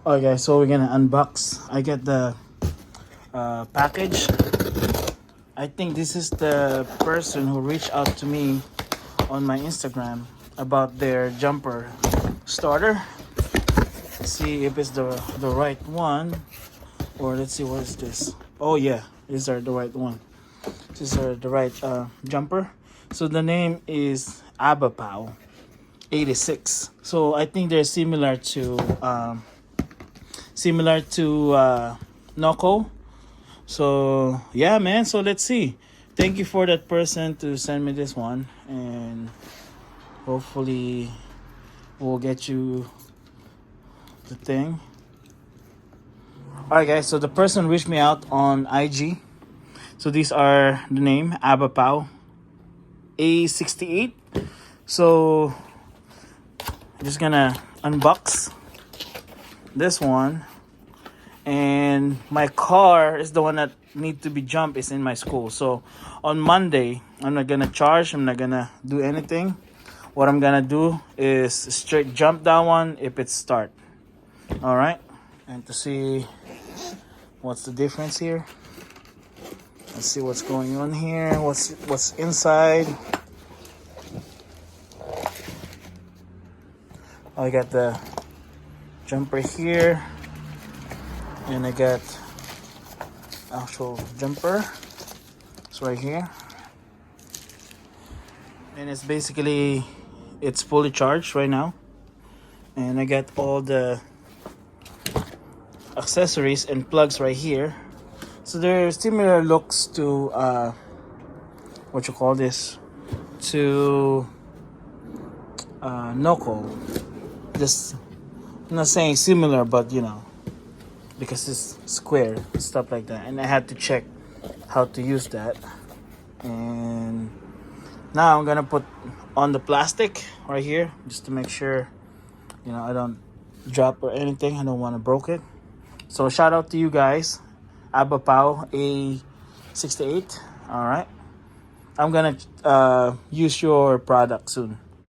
Okay, so we're gonna unbox. I get the package. I think this is the person who reached out to me on my Instagram about their jumper starter. See if it's the right one, or let's see, what is this. Oh yeah, these are the right one. These are the right jumper. So the name is Avapow A68. So I think they're similar to Noco. So yeah, man, so let's see. Thank you for that person to send me this one, and hopefully we'll get you the thing. Alright guys, so the person reached me out on IG. So these are the name, Avapow A68. So I'm just gonna unbox this one. And my car is the one that need to be jumped, is in my school. So on Monday, I'm not gonna charge, I'm not gonna do anything. What I'm gonna do is straight jump that one if it's start. All right, and to see what's the difference here, let's see what's going on here, what's inside. I got the jumper here, and I got actual jumper. It's right here, and it's basically, it's fully charged right now, and I got all the accessories and plugs right here. So they're similar looks to what you call this, to Noco. Just, I'm not saying similar, but you know, because it's square, stuff like that. And I had to check how to use that. And now I'm gonna put on the plastic right here, just to make sure, you know, I don't drop or anything. I don't want to broke it. So shout out to you guys, Avapow A68. All right, I'm gonna use your product soon.